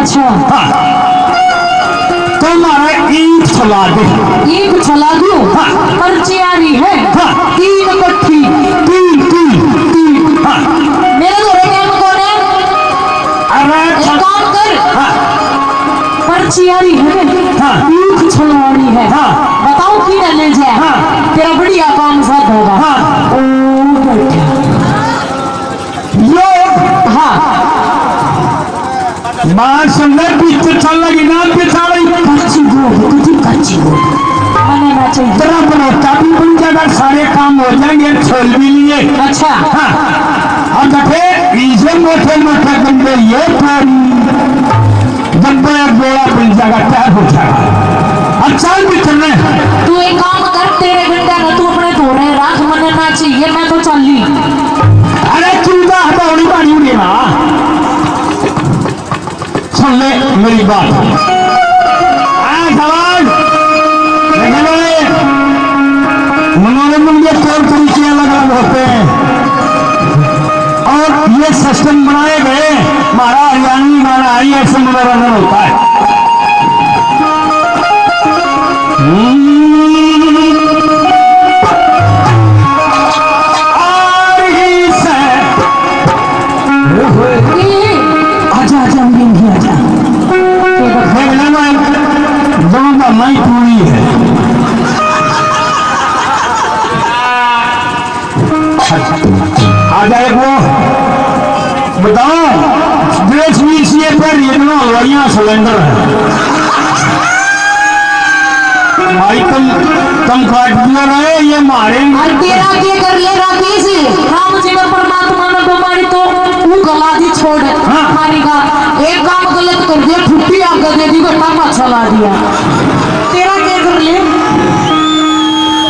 अच्छा हाँ तो हमारा ईंट चला दे। ईंट चला दूं? हाँ पर्ची आ रही है। हाँ 3 कट्ठी 3 हाँ मेरे घरे काम कौन है? अरे एक काम कर, हाँ पर्ची आ रही है। हाँ ईंट छलवानी है। हाँ बताओ की ले जाए। हाँ तेरा बढ़िया काम साथ होगा। हाँ ओ बैठा यो हाँ बाहर सुंदर पीछे चल लगी ना पिछाड़ी कच्ची गोद तुझी कच्ची गोद मने ना चाहिए। तेरा बनोता भी बन जाएगा, सारे काम हो जाएंगे, छोल भी लिए। अच्छा हाँ और देखे इसे मोटे मोटे बंदे ये डब्बे गोला बन जाएगा, तैयार हो जाएगा। अच्छा भी चलने तू एक काम कर, तेरे घंटा ना तू अपने धोने राख, मने ना चाहिए, मैं तो चल ली। अरे चूजा हथौड़ी पानी उड़े ना। सुन ले मेरी बात, मनोरंजन के तौर तरीके अलग अलग होते हैं और ये सिस्टम बनाए गए। हमारा हरियाणवी गाना है, ऐसे मनोरंजन होता है। आजा आजा भी आजा, दोनों का माई पूरी है। आ जाए वो बताओ, देश विदेश पर इतना हलवाइयाँ सिलेंडर है भाई, तुम काट दिया रहे ये मारे। तेरा के कर ले राकेश, राम जी में परमात्मा ने तुम्हारी तो तू गला दी छोड़ हमारी का एक काम गलत कर दिया, फुट्टी आग दे दी, टाका चला दिया। तेरा के कर ले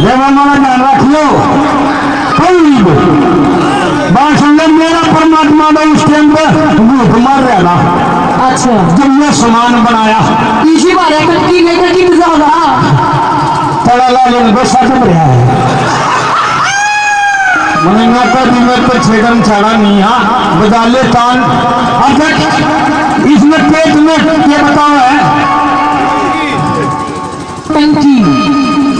जब हमारा ध्यान रख लो बात समझ, मेरा परमात्मा ने उस टाइम पर भूख मार रहा था। अच्छा जब ये सामान बनाया इसी बारे कट्टी लेकर की बजाओगा तड़ा लाल गुस्सा चल रहा है। मैंने में तो छेड़न छाड़ा नहीं, हाँ बजा ले तान। अब इसमें पेट में ये बताओ है टंकी,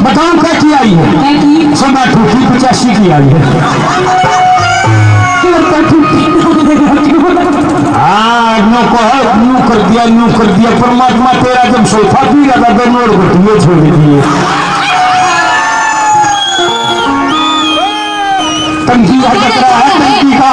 बताओ क्या की आई है? टंकी सदा ठूठी 85 की आई है। हाँ न्यू कर दिया परमात्मा तेरा, जब सोफा पी रहा था तो नोट घटिए छोड़ दिए। टंकी का कचरा है, टंकी का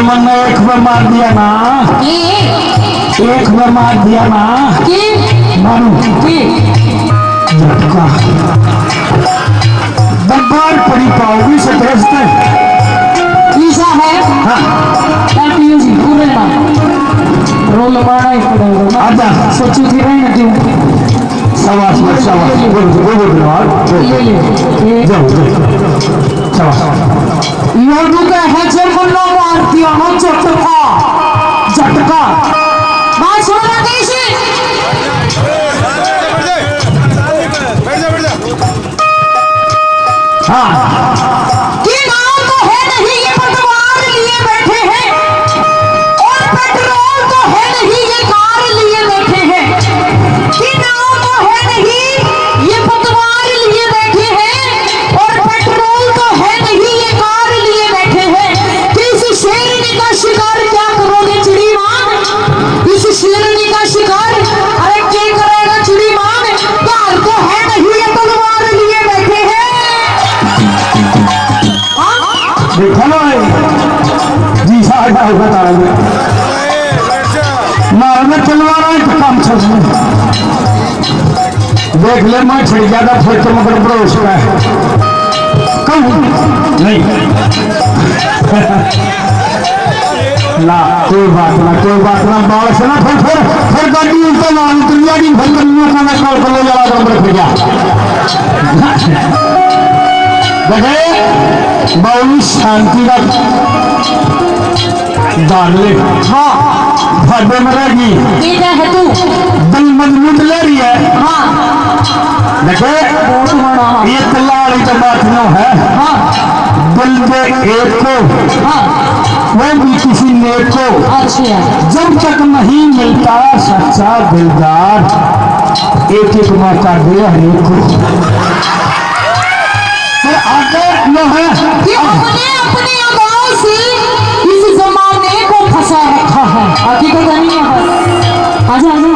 मैंने एक बार मार दिया ना, एक बार मार दिया ना मारू झटका दबार पड़ी पाओगी से भेजते ऐसा है। हाँ जी पूरे ना रोल मारा ही पड़ेगा। आजा सोचू थी रही ना क्यों सवास में सवास ये जाओ सवास योडू के है जे मन्नो मारती हो झटका झटका बात सुन रही थी। हाँ कि नाम तो है नहीं ये पतवार लिए बैठे हैं और पेट्रोल तो है नहीं ये कार लिए बैठे हैं। कि नाम तो है नहीं ये पतवार लिए बैठे हैं और पेट्रोल तो है नहीं ये कार लिए बैठे हैं। कि इस शेरनी का शिकार क्या करोगे चिड़ीमान, इस शेरनी का शिकार अरे क्या करेगा चिड़ीमान, कार तो है नहीं ये तलवार लिए बैठे हैं। देखा ना जी साहब होगा तारा मारने चलवा रहा है तो काम चल रहा देख ले मैं छिड़ ज्यादा फिर तो मगर पड़ोस का है कौन नहीं ना कोई बात ना बाल से ना फिर गाड़ी उल्टा ना उतरिया की भर दुनिया का ना कॉल कर ले जा रहा हूं भैया देखे बहुत शांति का डाले हाँ भादे में रहेगी है तू दिल मजबूत ले रही है। हाँ देखे ये तल्ला वाली तो बात न है। हाँ दिल के एक को हाँ वो भी किसी नेक को अच्छा जब तक नहीं मिलता सच्चा दिलदार एक एक मौका दे हरेक को आगे न है कि हमने अपनी अदाओं से इस जमाने को फंसा रखा है। हकीकत नहीं है। आजा आजा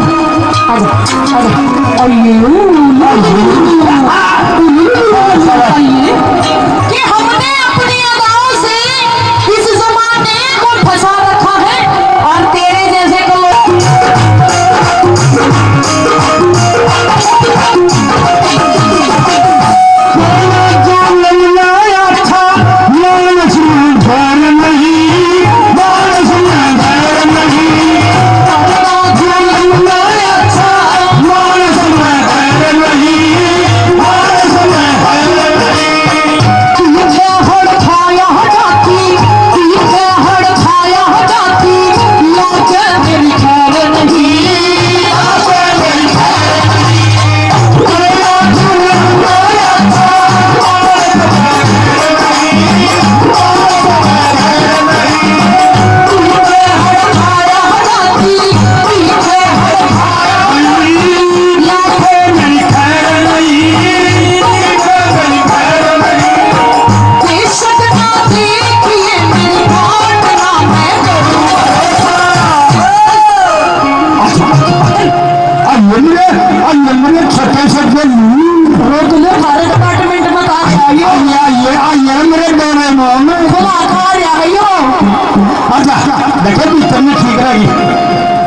आजा आजा आइए कि हमने अपनी अदाओं से इस जमाने को फंसा रखा है और तेरे जैसे को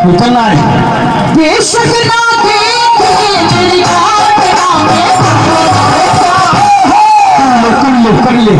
निकलना है बेशक ना मेरी कर ले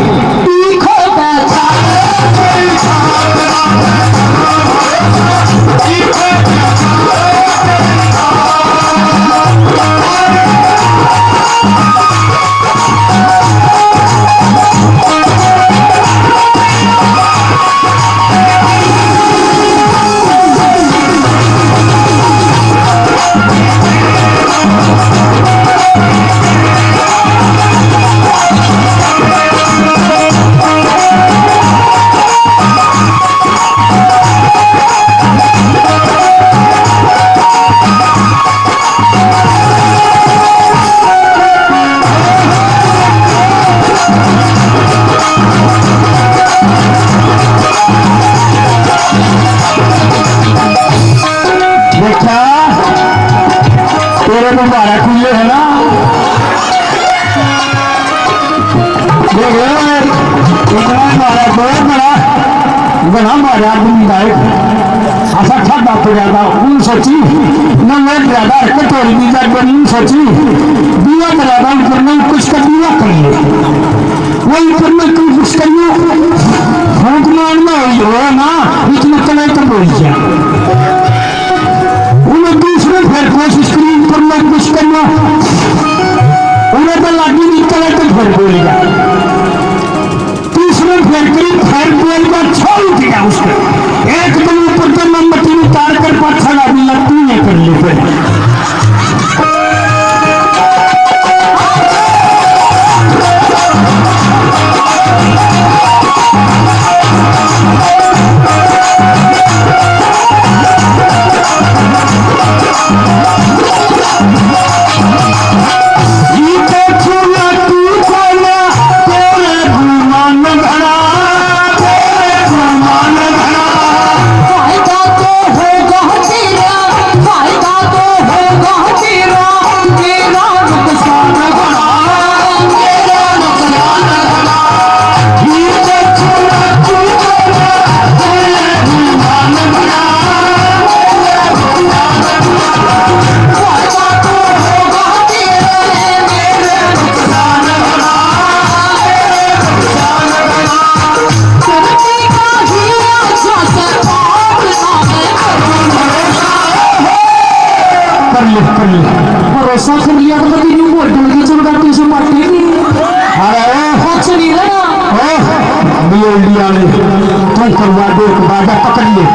घना मारे आदमी लायक ऐसा ठंडा तो ज्यादा उन सोची न मैं ज्यादा कटोरी दी जाए बनी सोची दिया ज्यादा ऊपर में कुछ कर दिया करिए वही ऊपर में तुम कुछ करिए फूक मारना हो ना इतना चले तो बोल जाए उन्हें दूसरे फिर कोशिश करी ऊपर में कुछ करना उन्हें तो लागी नहीं चले तो फिर बोल जाए तीसरे फिर करी फिर बोल का छोड़ दिया उसको एकदम ऊपर तो मोमबत्ती में तार कर पाछा लागी लगती है कर ले फिर भरोसा कर लिया तो कभी नहीं बोल दूंगी चल करती से पार्टी अरे कुछ नहीं ना बियोलिया ने तुम करवा दो बाजा पकड़ ले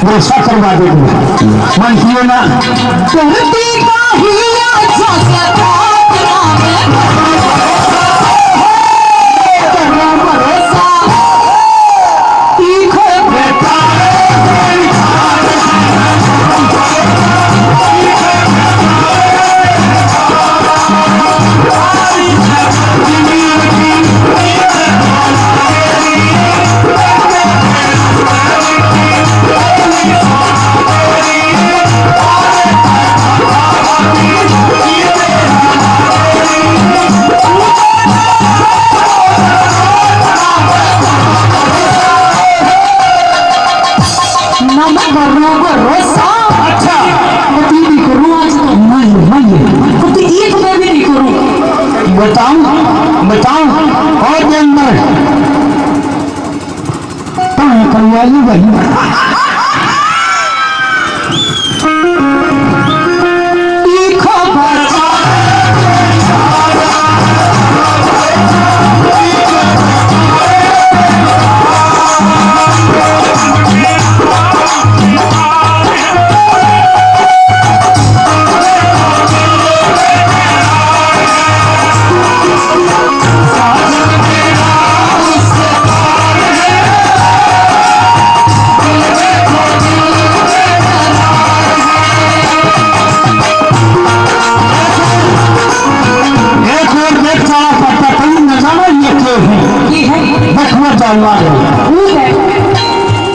भरोसा करवा दे मन किए ना करती काहिया जैसे बताऊं और जनमर करवाई वही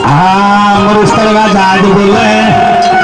हाँ मरुस्थल का जहाज बोल रहे हैं